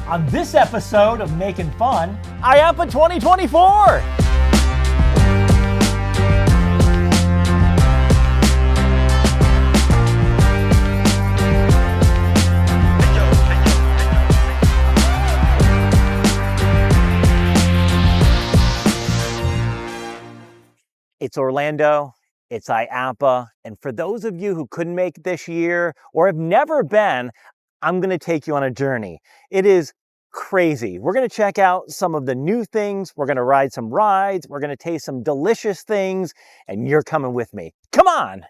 on this episode of Making Fun, IAAPA 2024. It's Orlando, it's IAAPA, and for those of you who couldn't make it this year or have never been, I'm going to take you on a journey. It is crazy. We're going to check out some of the new things, we're going to ride some rides, we're going to taste some delicious things, and you're coming with me. Come on!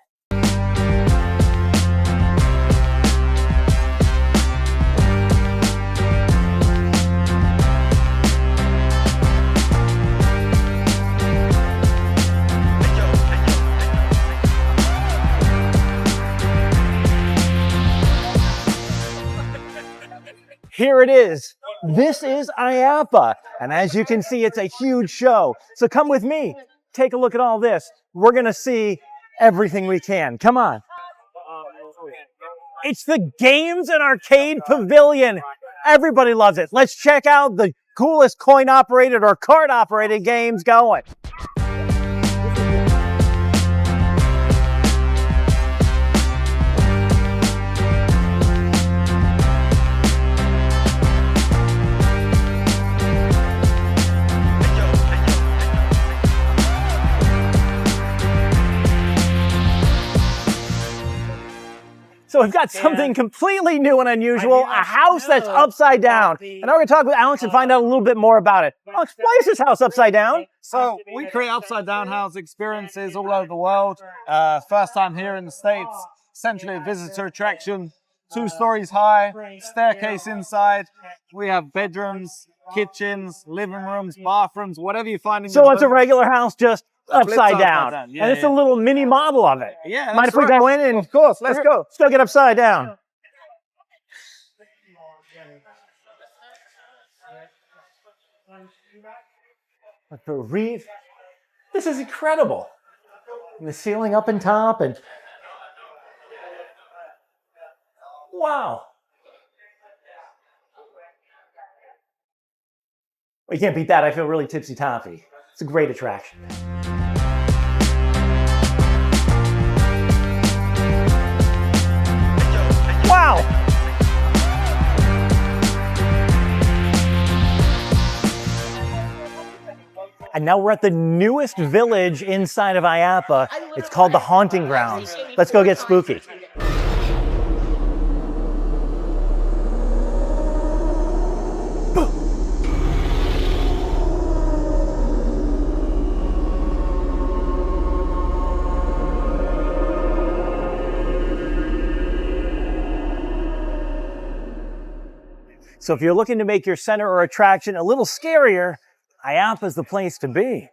Here it is. This is IAAPA. And as you can see, it's a huge show. So come with me. Take a look at all this. We're going to see everything we can. Come on. It's the Games and Arcade Pavilion. Everybody loves it. Let's check out the coolest coin-operated or card-operated games going. So we've got something completely new and unusual, a house that's upside down. And now we're going to talk with Alex and find out a little bit more about it. Alex, why is this house upside down? So we create upside down house experiences all over the world. First time here in the States, essentially a visitor attraction, 2 stories high, staircase inside. We have bedrooms, kitchens, living rooms, bathrooms, whatever you find in So it's a regular house, just upside down. Yeah, and it's a little mini model of it. Yeah, mind if we go in and... Of course, let's go. Let's go get upside down. The reef. This is incredible. And the ceiling up and top and... Wow. Well, you can't beat that. I feel really tipsy-toppy. It's a great attraction. Wow! And now we're at the newest village inside of IAAPA. It's called the Haunting Grounds. Let's go get spooky. So if you're looking to make your center or attraction a little scarier, IAAPA is the place to be.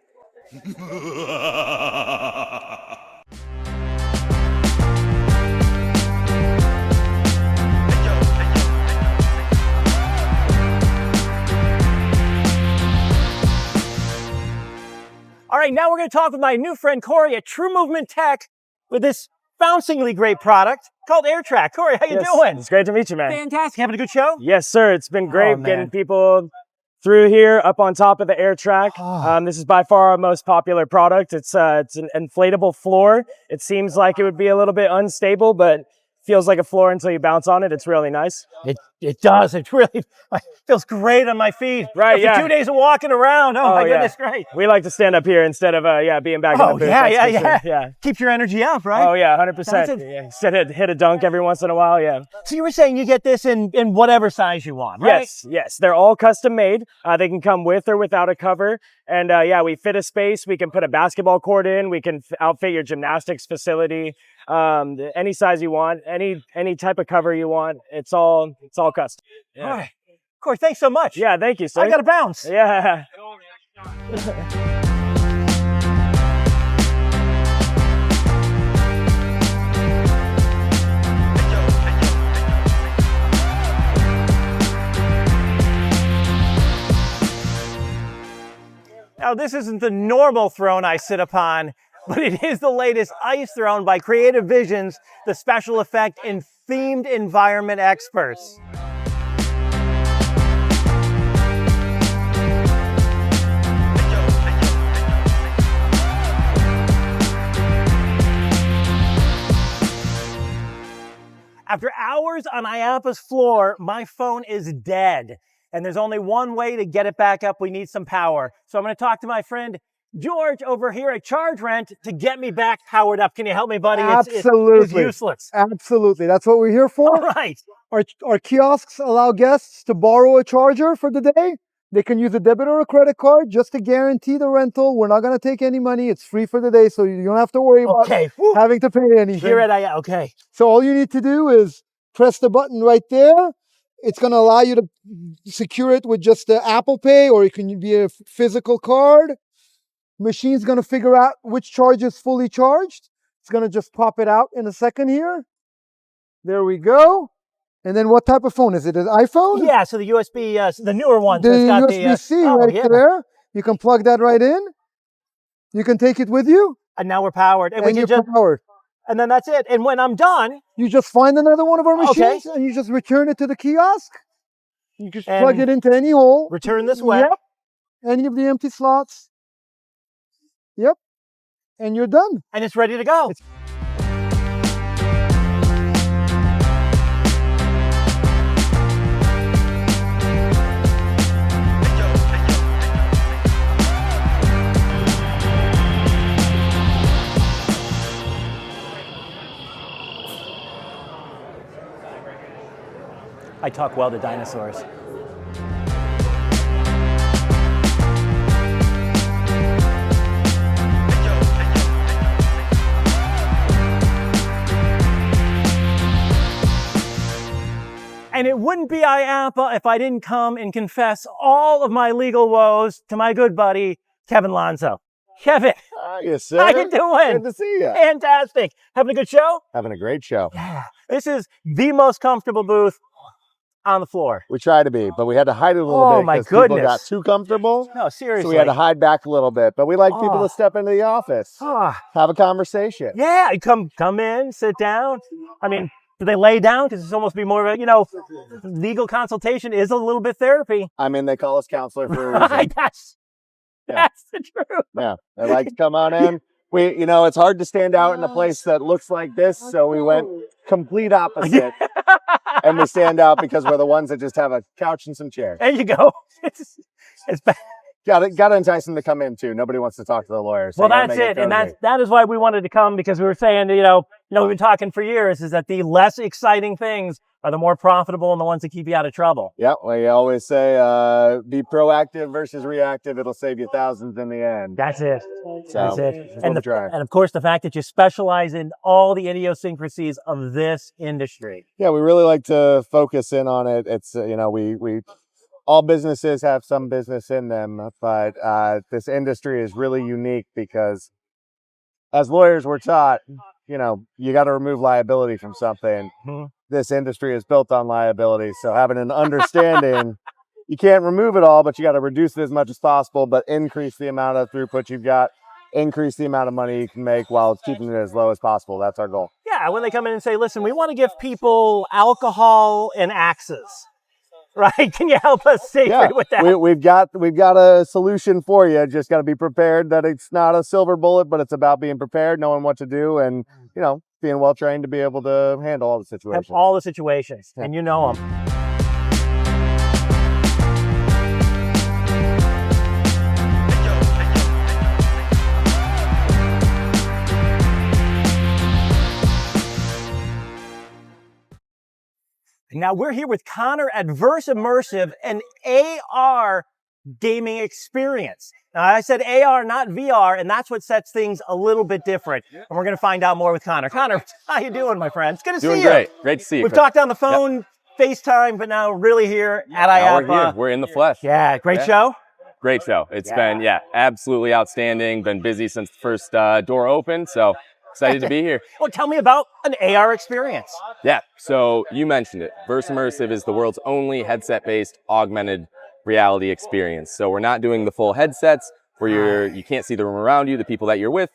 All right, now we're going to talk with my new friend Corey at True Movement Tech with this bouncingly great product called AirTrack. Corey, how you doing? It's great to meet you, man. Fantastic. Having a good show? Yes, sir. It's been great getting people through here up on top of the AirTrack. This is by far our most popular product. It's an inflatable floor. It seems like it would be a little bit unstable, but feels like a floor until you bounce on it. It's really nice. It does. It really feels great on my feet. Right, After 2 days of walking around. Oh my goodness, great. We like to stand up here instead of being back in the booth. Yeah. Keeps your energy up, right? Oh yeah, 100%. Instead of hit a dunk every once in a while, yeah. So you were saying you get this in whatever size you want, right? Yes. They're all custom made. They can come with or without a cover. And we fit a space. We can put a basketball court in. We can outfit your gymnastics facility. Any size you want, any type of cover you want. It's all custom. Yeah. All right. Corey, thanks so much. Yeah, thank you, sir. I got to bounce. Yeah. Now, this isn't the normal throne I sit upon, but it is the latest ice throne by Creative Visions, the special effect and themed environment experts. After hours on IAAPA's floor, my phone is dead. And there's only one way to get it back up. We need some power. So I'm going to talk to my friend George over here at Charge Rent to get me back powered up. Can you help me, buddy? Absolutely. It's useless. Absolutely. That's what we're here for. All right. Our kiosks allow guests to borrow a charger for the day. They can use a debit or a credit card just to guarantee the rental. We're not going to take any money. It's free for the day, so you don't have to worry about having to pay anything. Here at IAAPA, okay. So all you need to do is press the button right there. It's going to allow you to secure it with just the Apple Pay, or it can be a physical card. Machine's going to figure out which charge is fully charged. It's going to just pop it out in a second here. There we go. And then what type of phone? Is it an iPhone? Yeah, so the USB, the newer one. The so got USB-C there. You can plug that right in. You can take it with you. And now we're powered. And we can you're powered. And then that's it. And when I'm done, you just find another one of our machines and you just return it to the kiosk. You just plug it into any hole. Return this way. Yep. Any of the empty slots. Yep. And you're done. And it's ready to go. I talk well to dinosaurs. And it wouldn't be IAAPA if I didn't come and confess all of my legal woes to my good buddy, Kevin Lonzo. Kevin. Hi, sir. How you doing? Good to see you. Fantastic. Having a good show? Having a great show. Yeah. This is the most comfortable booth on the floor. We try to be, but we had to hide it a little bit. Oh my goodness. People got too comfortable. No, seriously. So we had to hide back a little bit, but we like people to step into the office, have a conversation. Yeah, come in, sit down. I mean, do they lay down? Because it's almost be more of a, legal consultation is a little bit therapy. I mean, they call us counselor for a reason. That's the truth. Yeah, they like to come on in. It's hard to stand out in a place that looks like this, so we went complete opposite. And we stand out because we're the ones that just have a couch and some chairs. There you go. It's bad. Got to entice them to come in too. Nobody wants to talk to the lawyers. So well, that's it. And that is why we wanted to come, because we were saying, we've been talking for years, is that the less exciting things are the more profitable and the ones that keep you out of trouble. Yeah, we always say be proactive versus reactive. It'll save you thousands in the end. That's it. That's it. And of course, the fact that you specialize in all the idiosyncrasies of this industry. Yeah, we really like to focus in on it. It's, we all businesses have some business in them, but this industry is really unique because as lawyers, we're taught, you got to remove liability from something. Mm-hmm. This industry is built on liability. So having an understanding, you can't remove it all, but you got to reduce it as much as possible, but increase the amount of throughput you've got, increase the amount of money you can make while keeping it as low as possible. That's our goal. Yeah, when they come in and say, listen, we want to give people alcohol and axes. Right? Can you help us safely with that? We've got a solution for you. Just got to be prepared that it's not a silver bullet, but it's about being prepared, knowing what to do, and being well trained to be able to handle all the situations. All the situations, and you know them. Now we're here with Connor at Verse Immersive, an AR gaming experience. Now I said AR, not VR, and that's what sets things a little bit different. And we're going to find out more with Connor. Connor, how you doing, my friend? It's good to see you. Doing great. Great to see you. We've talked on the phone, FaceTime, but now really here at IAAPA. We're here. We're in the flesh. Yeah, great show. Great show. It's been, absolutely outstanding. Been busy since the first door opened, so excited to be here. Well, tell me about an AR experience. Yeah, so you mentioned it. Verse Immersive is the world's only headset-based augmented reality experience. So we're not doing the full headsets where you can't see the room around you, the people that you're with.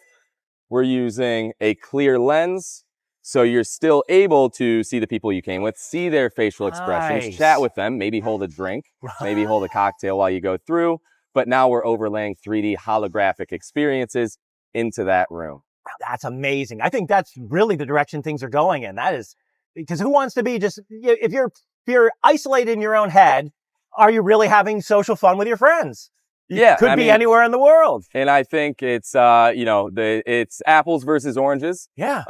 We're using a clear lens, so you're still able to see the people you came with, see their facial expressions, chat with them, maybe hold a drink, maybe hold a cocktail while you go through. But now we're overlaying 3D holographic experiences into that room. That's amazing. I think that's really the direction things are going in. That is Because who wants to be just, if you're isolated in your own head, are you really having social fun with your friends? Yeah, Could be anywhere in the world. And I think it's, it's apples versus oranges. Yeah.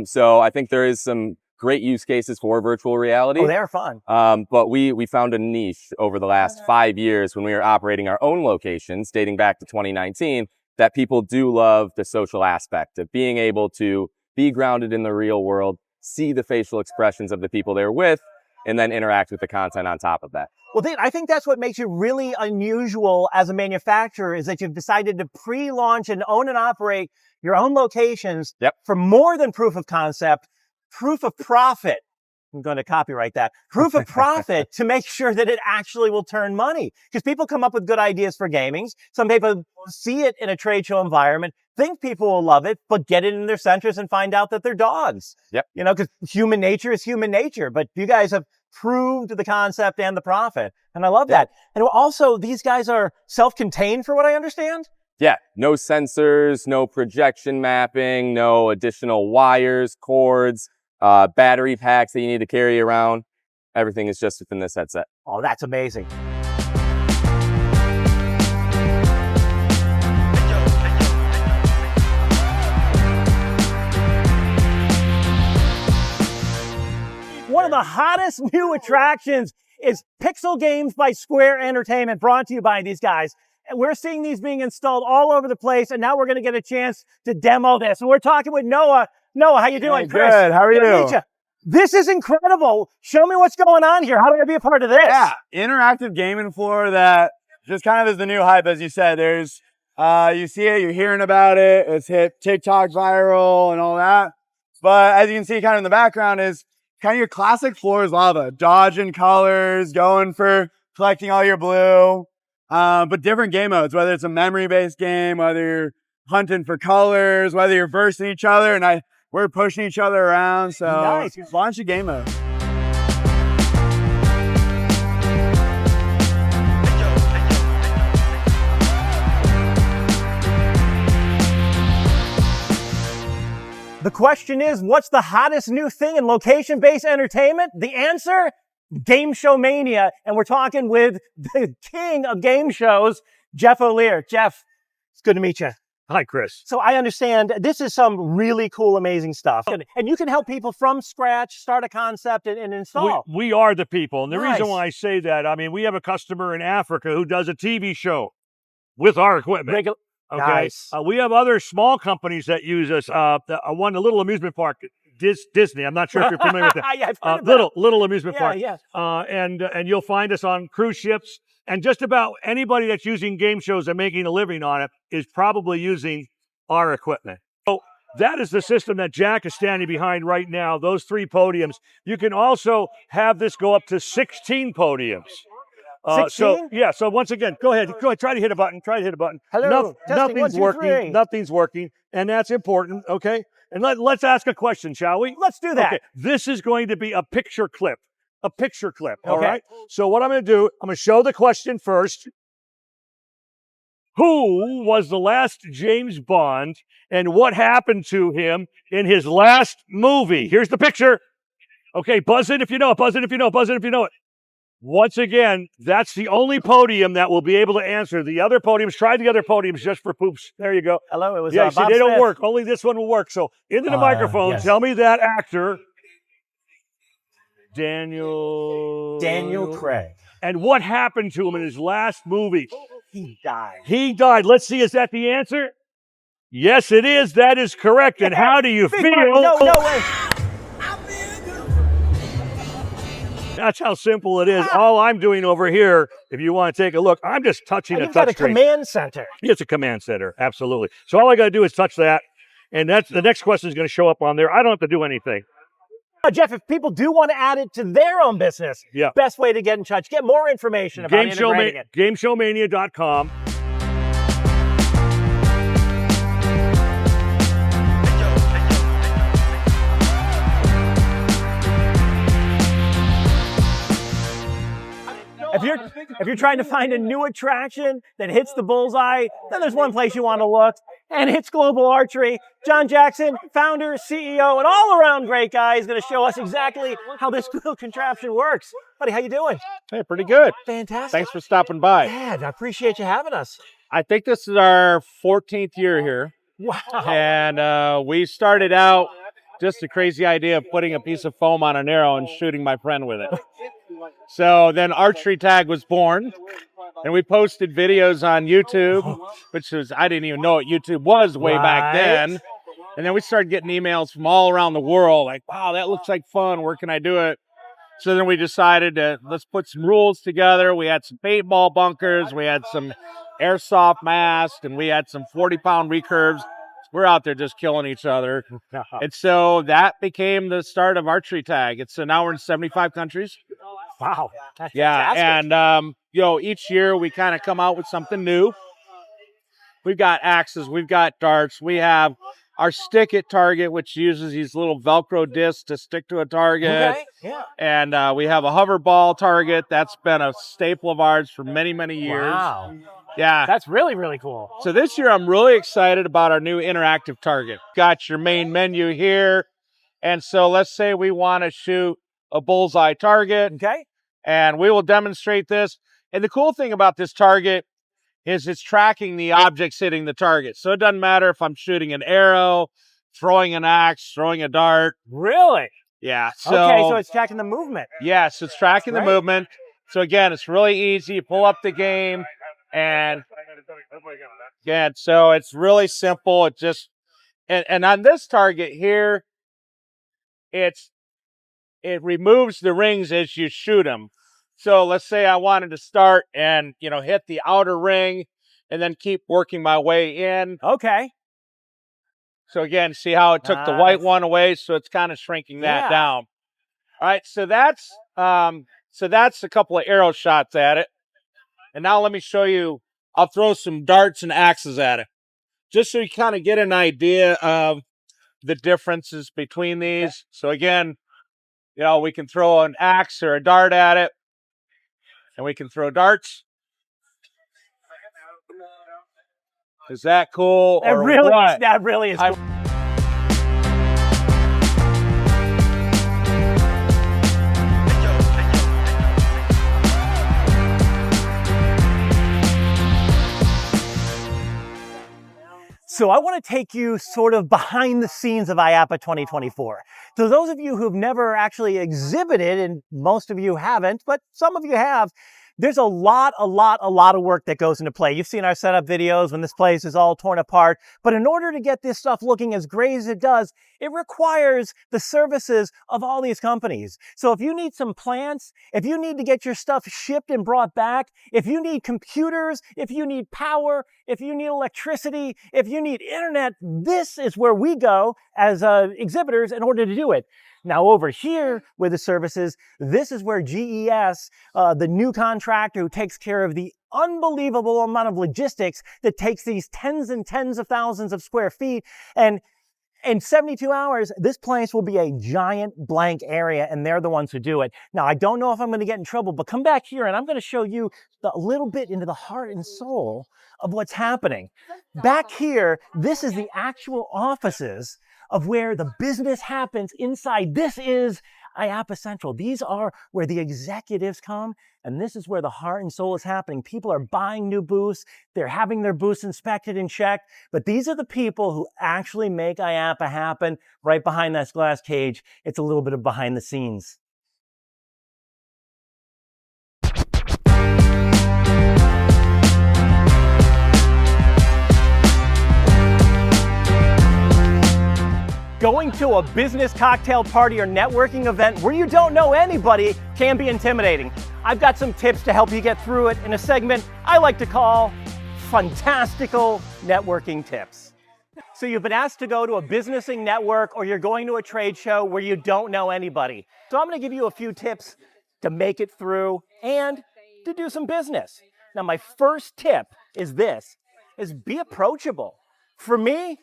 So I think there is some great use cases for virtual reality. Oh, they're fun. But we found a niche over the last 5 years when we were operating our own locations, dating back to 2019, that people do love the social aspect of being able to be grounded in the real world, see the facial expressions of the people they're with, and then interact with the content on top of that. Well, I think that's what makes you really unusual as a manufacturer, is that you've decided to pre-launch and own and operate your own locations for more than proof of concept, proof of profit. I'm going to copyright that. Proof of profit to make sure that it actually will turn money. Because people come up with good ideas for gaming. Some people see it in a trade show environment, think people will love it, but get it in their centers and find out that they're dogs. Yep. You know, because human nature is human nature. But you guys have proved the concept and the profit. And I love that. And also, these guys are self-contained, for what I understand. Yeah, no sensors, no projection mapping, no additional wires, cords, battery packs that you need to carry around. Everything is just within this headset. Oh, that's amazing. One of the hottest new attractions is Pixel Games by Square Entertainment, brought to you by these guys. And we're seeing these being installed all over the place, and now we're going to get a chance to demo this. And we're talking with Noah. Noah, how you doing? Hey, Chris? Good. How are you? This is incredible. Show me what's going on here. How do I be a part of this? Yeah, interactive gaming floor that just kind of is the new hype, as you said. There's, you see it, you're hearing about it. It's hit TikTok viral and all that. But as you can see kind of in the background is kind of your classic floor is lava. Dodging colors, going for collecting all your blue. But different game modes, whether it's a memory-based game, whether you're hunting for colors, whether you're versing each other, and we're pushing each other around, so nice. It's a bunch of game modes. The question is, what's the hottest new thing in location-based entertainment? The answer? Game Show Mania. And we're talking with the king of game shows, Jeff O'Leary. Jeff, it's good to meet you. Hi, Chris. So I understand this is some really cool, amazing stuff. And you can help people from scratch, start a concept and install. We are the people. And the Nice. reason why I say that, I mean, we have a customer in Africa who does a TV show with our equipment. Okay. Nice. We have other small companies that use us. One, a little amusement park, Disney. I'm not sure if you're familiar with that. Yeah, I've heard about little amusement Yeah, park. yeah. And you'll find us on cruise ships. And just about anybody that's using game shows and making a living on it is probably using our equipment. So that is the system that Jack is standing behind right now, those 3 podiums. You can also have this go up to 16 podiums. 16? So once again, go ahead, try to hit a button, Hello, testing, nothing's 1, 2, working, 3. nothing's working, and that's important, okay? And let's ask a question, shall we? Let's do that. Okay, this is going to be a picture clip, all Okay. right? So what I'm going to do, I'm going to show the question first. Who was the last James Bond, and what happened to him in his last movie? Here's the picture. Okay, buzz in if you know it, buzz in if you know it. Once again, that's the only podium that will be able to answer. The other podiums, try the other podiums just for poops. There you go. Hello, it was Yeah, see, Bob they don't Smith. work. Only this one will work. So into the microphone, yes. tell me that actor. Daniel Craig. And what happened to him in his last movie? He died. He died. Let's see, is that the answer? Yes, it is. That is correct. And how do you Big feel? Mark, no way. That's how simple it is. All I'm doing over here, if you want to take a look, I'm just touching a You've got a touchscreen. command center. It's a command center, absolutely. So all I got to do is touch that, and that's the next question is going to show up on there. I don't have to do anything. Jeff, if people do want to add it to their own business, best way to get in touch, get more information about integrating it. GameShowMania.com. if you're trying to find a new attraction that hits the bullseye, then there's one place you want to look, and it's Global Archery. John Jackson, founder, CEO, and all-around great guy, is going to show us exactly how this little contraption works. Buddy, how you doing? Hey, pretty good. Fantastic. Thanks for stopping by. Yeah, I appreciate you having us. I think this is our 14th year here. Wow. And we started out just a crazy idea of putting a piece of foam on an arrow and shooting my friend with it. So then Archery Tag was born, and we posted videos on YouTube, which was, I didn't even know what YouTube was way back then. And then we started getting emails from all around the world, like, wow, that looks like fun. Where can I do it? So then we decided to, let's put some rules together. We had some paintball bunkers, we had some airsoft masks, and we had some 40-pound recurves. We're out there just killing each other. And so that became the start of Archery Tag. So now we're in 75 countries. Wow. That's Yeah, fantastic. and you know, each year we kind of come out with something new. We've got axes, we've got darts, we have our stick it target, which uses these little Velcro discs to stick to a target. Okay, yeah. And we have a hover ball target. That's been a staple of ours for many, many years. Wow. Yeah. That's really, really cool. So this year I'm really excited about our new interactive target. Got your main menu here. And so let's say we want to shoot a bullseye target. Okay. And we will demonstrate this. And the cool thing about this target is it's tracking the objects hitting the target. So it doesn't matter if I'm shooting an arrow, throwing an axe, throwing a dart. Really? Yeah. Okay, so it's tracking the movement. Yes, it's tracking the movement. So again, it's really easy. You pull up the game, and again, so it's really simple. It just and on this target here, it removes the rings as you shoot them. So let's say I wanted to start and, you know, hit the outer ring and then keep working my way in. Okay. So again, see how it took the white one away, so it's kind of shrinking that down. All right, so that's a couple of arrow shots at it. And now let me show you, I'll throw some darts and axes at it, just so you kind of get an idea of the differences between these. So again, you know, we can throw an axe or a dart at it, and we can throw darts. Is that cool? That really is cool. So I want to take you sort of behind the scenes of IAAPA 2024. So those of you who've never actually exhibited, and most of you haven't, but some of you have, there's a lot of work that goes into play. You've seen our setup videos when this place is all torn apart. But in order to get this stuff looking as great as it does, it requires the services of all these companies. So if you need some plants, if you need to get your stuff shipped and brought back, if you need computers, if you need power, if you need electricity, if you need internet, this is where we go as exhibitors in order to do it. Now over here with the services, this is where GES, the new contractor who takes care of the unbelievable amount of logistics that takes these tens and tens of thousands of square feet, and in 72 hours, this place will be a giant blank area, and they're the ones who do it. Now, I don't know if I'm going to get in trouble, but come back here and I'm going to show you a little bit into the heart and soul of what's happening. Back here, this is the actual offices of where the business happens inside. This is IAAPA Central. These are where the executives come, and this is where the heart and soul is happening. People are buying new booths. They're having their booths inspected and checked, but these are the people who actually make IAAPA happen right behind that glass cage. It's a little bit of behind the scenes. Going to a business cocktail party or networking event where you don't know anybody can be intimidating. I've got some tips to help you get through it in a segment I like to call Fantastical Networking Tips. So you've been asked to go to a businessing network, or you're going to a trade show where you don't know anybody. So I'm going to give you a few tips to make it through and to do some business. Now my first tip is this, is be approachable. For me,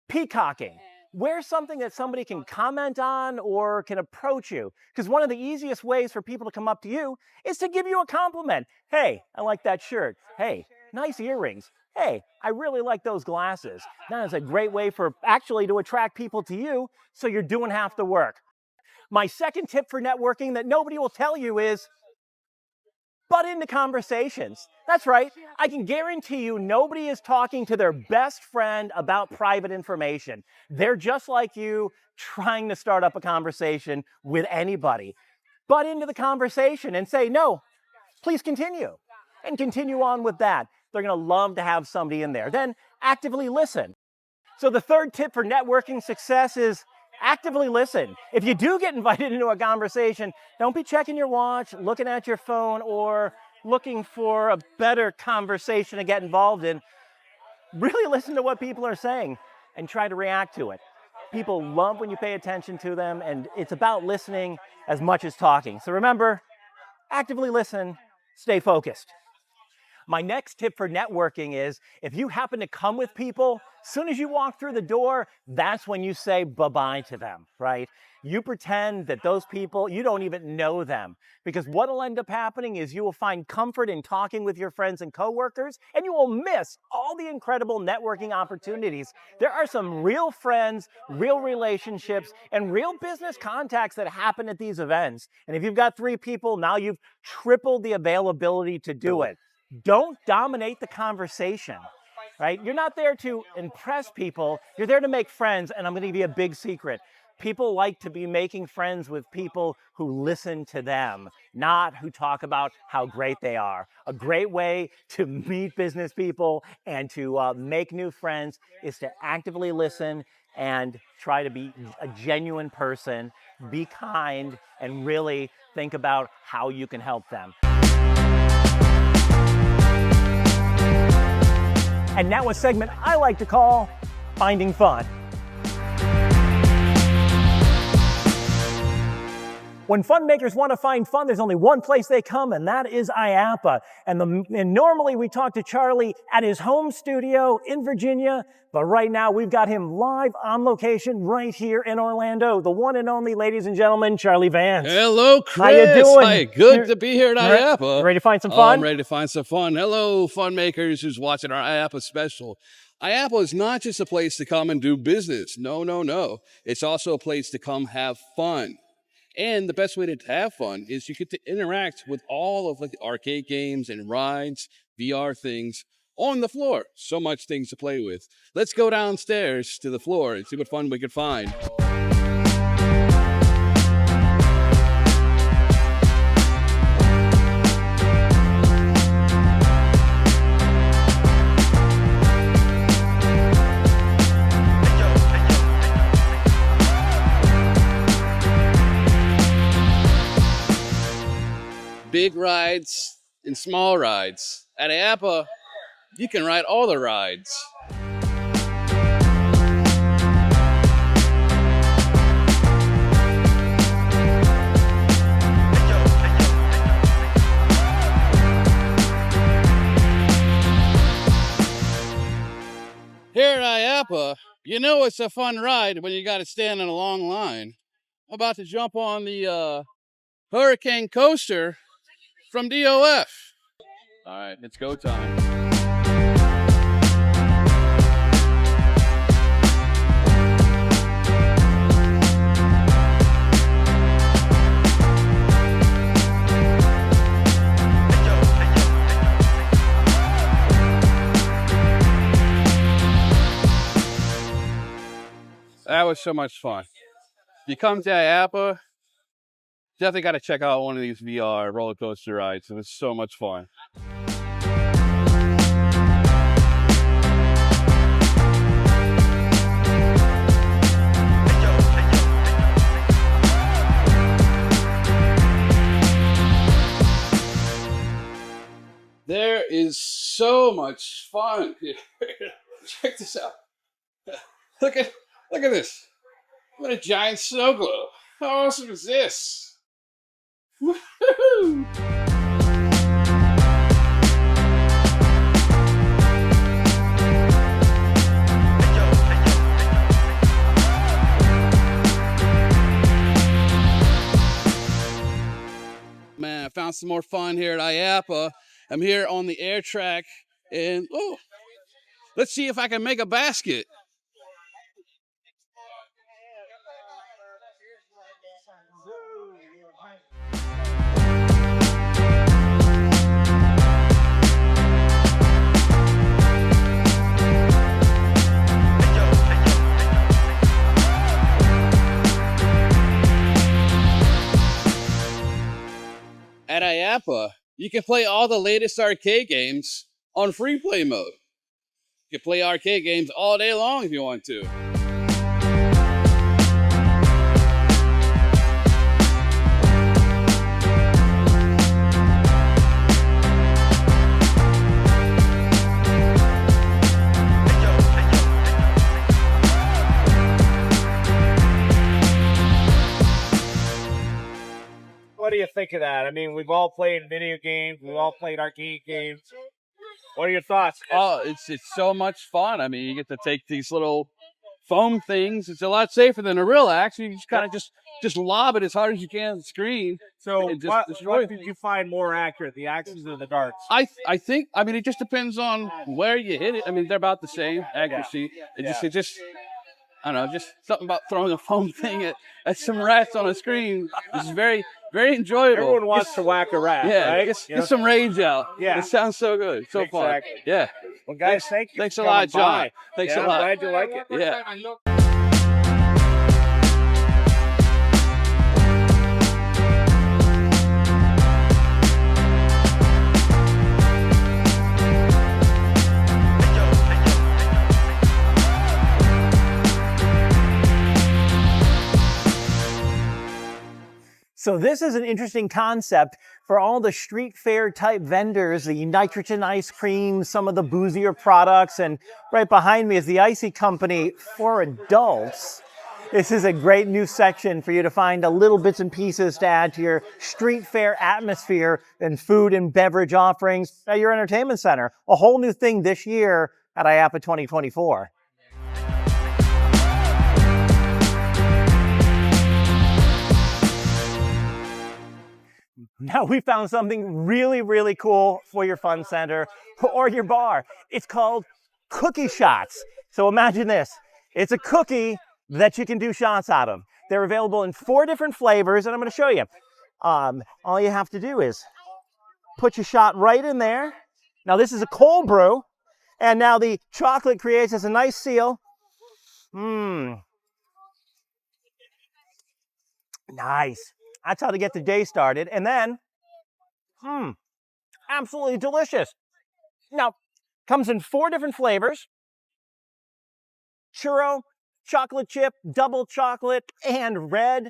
peacocking. Wear something that somebody can comment on or can approach you. Because one of the easiest ways for people to come up to you is to give you a compliment. Hey, I like that shirt. Hey, nice earrings. Hey, I really like those glasses. That is a great way for actually to attract people to you, so you're doing half the work. My second tip for networking that nobody will tell you is butt into conversations. That's right. I can guarantee you nobody is talking to their best friend about private information. They're just like you, trying to start up a conversation with anybody. Butt into the conversation and say, no, please continue. And continue on with that. They're going to love to have somebody in there. Then actively listen. So the third tip for networking success is actively listen. If you do get invited into a conversation, don't be checking your watch, looking at your phone, or looking for a better conversation to get involved in. Really listen to what people are saying and try to react to it. People love when you pay attention to them, and it's about listening as much as talking. So remember, actively listen, stay focused. My next tip for networking is if you happen to come with people, as soon as you walk through the door, that's when you say bye-bye to them, right? You pretend that those people, you don't even know them, because what will end up happening is you will find comfort in talking with your friends and coworkers, and you will miss all the incredible networking opportunities. There are some real friends, real relationships, and real business contacts that happen at these events. And if you've got 3 people, now you've tripled the availability to do it. Don't dominate the conversation, right? You're not there to impress people. You're there to make friends. And I'm going to give you a big secret. People like to be making friends with people who listen to them, not who talk about how great they are. A great way to meet business people and to make new friends is to actively listen and try to be a genuine person, be kind, and really think about how you can help them. And now a segment I like to call Finding Fun. When fun makers want to find fun, there's only one place they come, and that is IAAPA. And normally we talk to Charlie at his home studio in Virginia, but right now we've got him live on location right here in Orlando. The one and only, ladies and gentlemen, Charlie Vance. Hello, Chris. How you doing? Hi, good to be here at IAAPA. Ready to find some fun? I'm ready to find some fun. Hello, fun makers who's watching our IAAPA special. IAAPA is not just a place to come and do business. No, no, no. It's also a place to come have fun. And the best way to have fun is you get to interact with all of the arcade games and rides, VR things on the floor. So much things to play with. Let's go downstairs to the floor and see what fun we can find. Big rides and small rides. At IAAPA, you can ride all the rides. Here at IAAPA, you know it's a fun ride when you got to stand in a long line. I'm about to jump on the Hurricane Coaster from DOF. All right, it's go time. That was so much fun. You come to IAAPA, definitely got to check out one of these VR roller coaster rides, and it's so much fun. There is so much fun here. Check this out. Look at this. What a giant snow globe. How awesome is this? Woohoo! want some more fun here at IAAPA. I'm here on the air track, and let's see if I can make a basket. At IAAPA, you can play all the latest arcade games on free play mode. You can play arcade games all day long if you want to. What do you think of that? I mean, we've all played video games. We've all played arcade games. What are your thoughts? Oh, it's so much fun. I mean, you get to take these little foam things. It's a lot safer than a real axe. You just kind of just lob it as hard as you can on the screen. So and just destroy what did you find more accurate, the axes or the darts? I think, I mean, it just depends on where you hit it. I mean, they're about the same accuracy. It just I don't know, just something about throwing a foam thing at some rats on a screen is very, very enjoyable. Everyone wants to whack a rat, right? Get some rage out. Yeah. It sounds so good, so fun. Yeah. Well, guys, thank you. Thanks for a lot, coming John. by. Thanks a I'm lot. glad you like it. Yeah. So this is an interesting concept for all the street fair type vendors, the nitrogen ice cream, some of the boozier products, and right behind me is the Icy Company for adults. This is a great new section for you to find a little bits and pieces to add to your street fair atmosphere and food and beverage offerings at your entertainment center. A whole new thing this year at IAAPA 2024. Now we found something really, really cool for your fun center or your bar. It's called cookie shots. So imagine this. It's a cookie that you can do shots out of. They're available in 4 different flavors, and I'm going to show you. All you have to do is put your shot right in there. Now this is a cold brew, and now the chocolate creates as a nice seal. Nice. That's how to get the day started. And then, absolutely delicious. Now, comes in 4 different flavors. Churro, chocolate chip, double chocolate, and red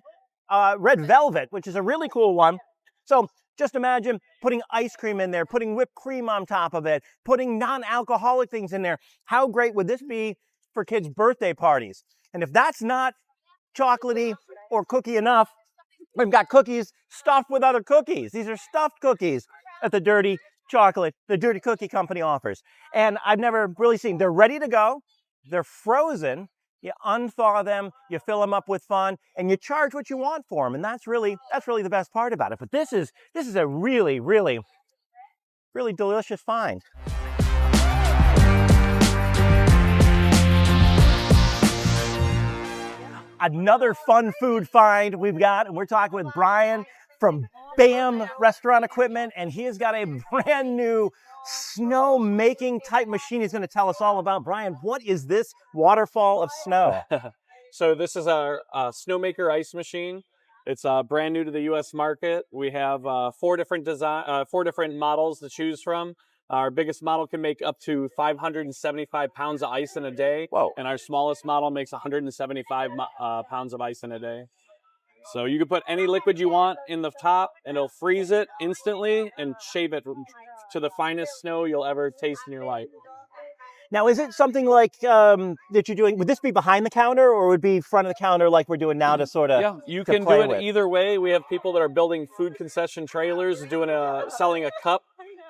velvet, which is a really cool one. So just imagine putting ice cream in there, putting whipped cream on top of it, putting non-alcoholic things in there. How great would this be for kids' birthday parties? And if that's not chocolatey or cookie enough, we've got cookies stuffed with other cookies. These are stuffed cookies that the Dirty Cookie Company offers. And I've never really seen, they're ready to go. They're frozen. You unthaw them, you fill them up with fun, and you charge what you want for them. And that's really the best part about it. But this is a really, really, really delicious find. Another fun food find we've got, and we're talking with Brian from BAM Restaurant Equipment, and he has got a brand new snow making type machine he's going to tell us all about. Brian, what is this waterfall of snow? So this is our Snowmaker ice machine. It's brand new to the U.S. market. We have 4 different models to choose from. Our biggest model can make up to 575 pounds of ice in a day. Whoa. And our smallest model makes 175 pounds of ice in a day. So you can put any liquid you want in the top, and it'll freeze it instantly and shave it to the finest snow you'll ever taste in your life. Now, is it something like that you're doing? Would this be behind the counter, or would it be front of the counter like we're doing now to sort of? Yeah, you can do it either way. We have people that are building food concession trailers, selling a cup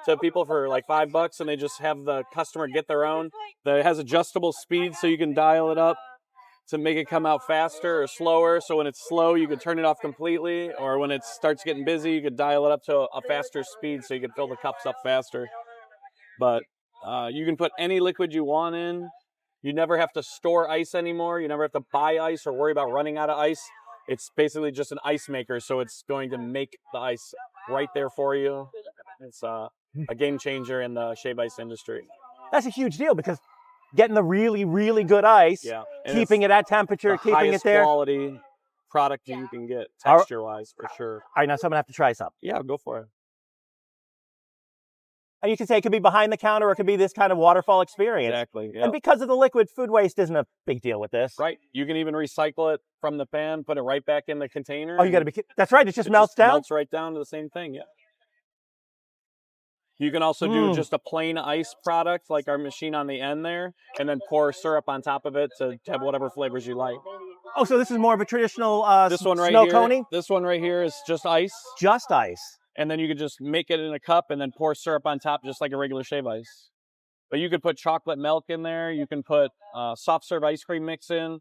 to people for like $5, and they just have the customer get their own. It has adjustable speed, so you can dial it up. to make it come out faster or slower. So when it's slow, you could turn it off completely, or when it starts getting busy, you could dial it up to a faster speed so you could fill the cups up faster. But you can put any liquid you want in. You never have to store ice anymore. You never have to buy ice or worry about running out of ice. It's basically just an ice maker, so it's going to make the ice right there for you. It's a game changer in the shave ice industry. That's a huge deal because getting the really, really good ice, keeping it at temperature, keeping it there. Quality product you can get texture-wise, for sure. All right, now someone have to try some. Yeah, go for it. And you can say it could be behind the counter or it could be this kind of waterfall experience. Exactly. Yep. And because of the liquid, food waste isn't a big deal with this. Right. You can even recycle it from the pan, put it right back in the container. Oh, you got to be kidding. That's right. It just melts down? Melts right down to the same thing, yeah. You can also do just a plain ice product, like our machine on the end there, and then pour syrup on top of it to have whatever flavors you like. Oh, so this is more of a traditional this one right snow here, coning? This one right here is just ice. Just ice. And then you could just make it in a cup and then pour syrup on top just like a regular shave ice. But you could put chocolate milk in there. You can put soft serve ice cream mix in.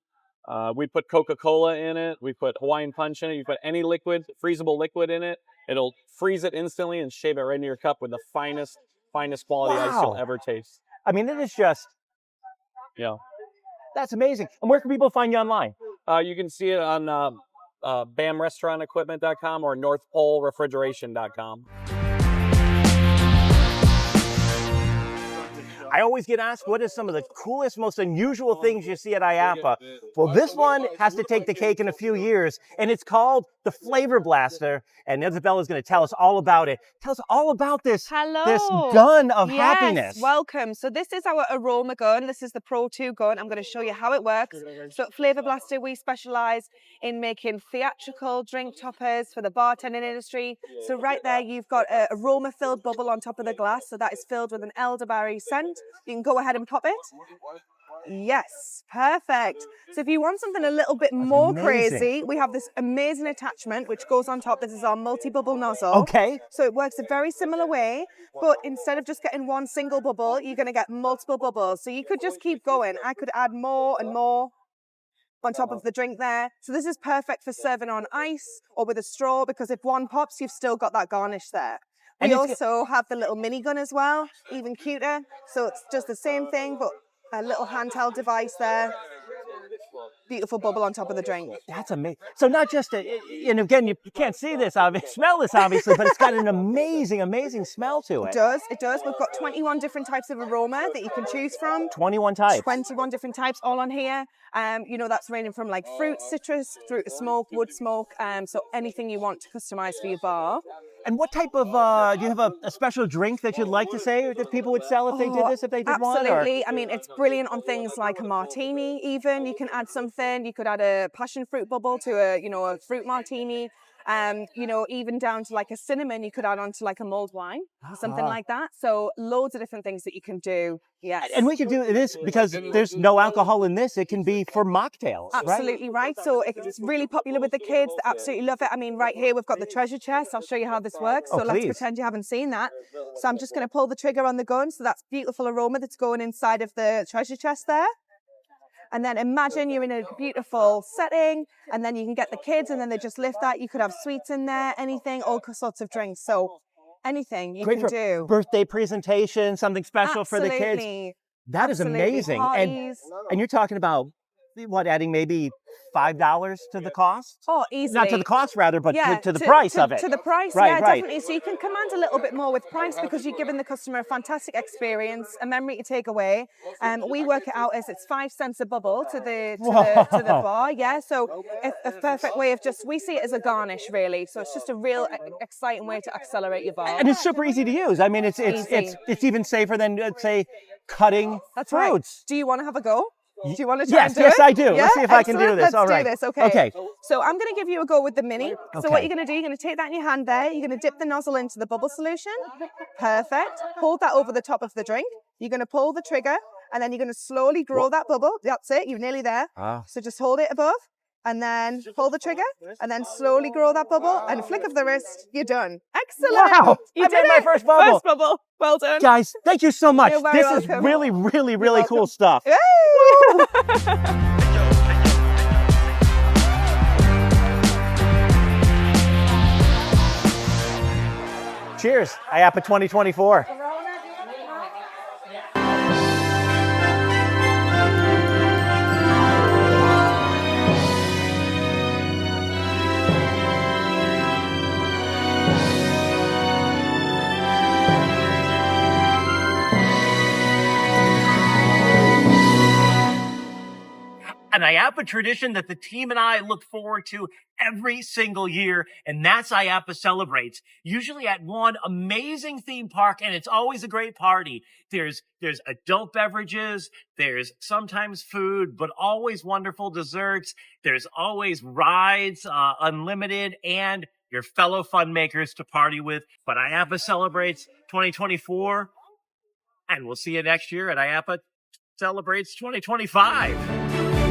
We put Coca-Cola in it. We put Hawaiian Punch in it. You put any liquid, freezable liquid in it. It'll freeze it instantly and shave it right into your cup with the finest quality ice you'll ever taste. I mean, it is just... Yeah. That's amazing. And where can people find you online? You can see it on bamrestaurantequipment.com or northpolerefrigeration.com. I always get asked, what is some of the coolest, most unusual things you see at IAAPA? Well, this one has to take the cake in a few years, and it's called the Flavor Blaster, and Isabella is going to tell us all about it. Tell us all about this, this gun of happiness. Welcome. So this is our aroma gun. This is the Pro 2 gun. I'm going to show you how it works. So at Flavor Blaster, we specialize in making theatrical drink toppers for the bartending industry. So right there, you've got an aroma-filled bubble on top of the glass. So that is filled with an elderberry scent. You can go ahead and pop it. Yes, perfect. So if you want something a little bit more crazy, we have this amazing attachment which goes on top. This is our multi-bubble nozzle. Okay. So it works a very similar way, but instead of just getting one single bubble, you're going to get multiple bubbles. So you could just keep going. I could add more and more on top of the drink there. So this is perfect for serving on ice or with a straw, because if one pops, you've still got that garnish there. We also have the little mini gun as well, even cuter. So it's just the same thing, but a little handheld device there. Beautiful bubble on top of the drink. That's amazing. So not just, and again, you can't see this, smell this obviously, but it's got an amazing, amazing smell to it. It does, it does. We've got 21 different types of aroma that you can choose from. 21 types. 21 different types all on here. You know, that's ranging from like fruit, citrus, through to smoke, wood smoke. So anything you want to customize for your bar. And what type of, do you have a special drink that you'd like to say, or that people would sell if they did this, if they did one? Absolutely. I mean, it's brilliant on things like a martini even. You can add something. You could add a passion fruit bubble to a fruit martini. You know, even down to like a cinnamon, you could add on to like a mulled wine, something like that. So loads of different things that you can do. Yes. And we could do this because there's no alcohol in this. It can be for mocktails. Absolutely right. So it's really popular with the kids. They absolutely love it. I mean, right here, we've got the treasure chest. I'll show you how this works. So let's pretend you haven't seen that. So I'm just going to pull the trigger on the gun. So that's beautiful aroma that's going inside of the treasure chest there. And then imagine you're in a beautiful setting, and then you can get the kids, and then they just lift that. You could have sweets in there, anything, all sorts of drinks. So anything you can do. Birthday presentation, something special for the kids. That is amazing. And you're talking about, what, adding maybe $5 to the cost? Oh, easily. Not to the cost, rather, but to the price of it. To the price, definitely. So you can command a little bit more with price because you're giving the customer a fantastic experience, a memory to take away. We work it out as it's 5 cents a bubble to the bar. Yeah, so a perfect way of we see it as a garnish, really. So it's just a real exciting way to accelerate your bar. And it's super easy to use. I mean, it's even safer than, let's say, cutting fruits. Right. Do you want to have a go? Do you want to try and do Yes, it? I do. Yeah? Let's see if I can do this. Let's do this. Okay. So I'm going to give you a go with the mini. So what you're going to do, you're going to take that in your hand there. You're going to dip the nozzle into the bubble solution. Perfect. Hold that over the top of the drink. You're going to pull the trigger, and then you're going to slowly grow that bubble. That's it. You're nearly there. So just hold it above, and then pull the trigger, and then slowly grow that bubble, and flick of the wrist, you're done. Excellent. Wow. You I did made my first bubble. First bubble. Well done. Guys, thank you so much. You're very welcome. Is really, really, really cool stuff. Yay! Cheers, IAAPA 2024. An IAAPA tradition that the team and I look forward to every single year, and that's IAAPA Celebrates. Usually at one amazing theme park, and it's always a great party. There's adult beverages, there's sometimes food, but always wonderful desserts. There's always rides, unlimited, and your fellow fun makers to party with. But IAAPA Celebrates 2024, and we'll see you next year at IAAPA Celebrates 2025.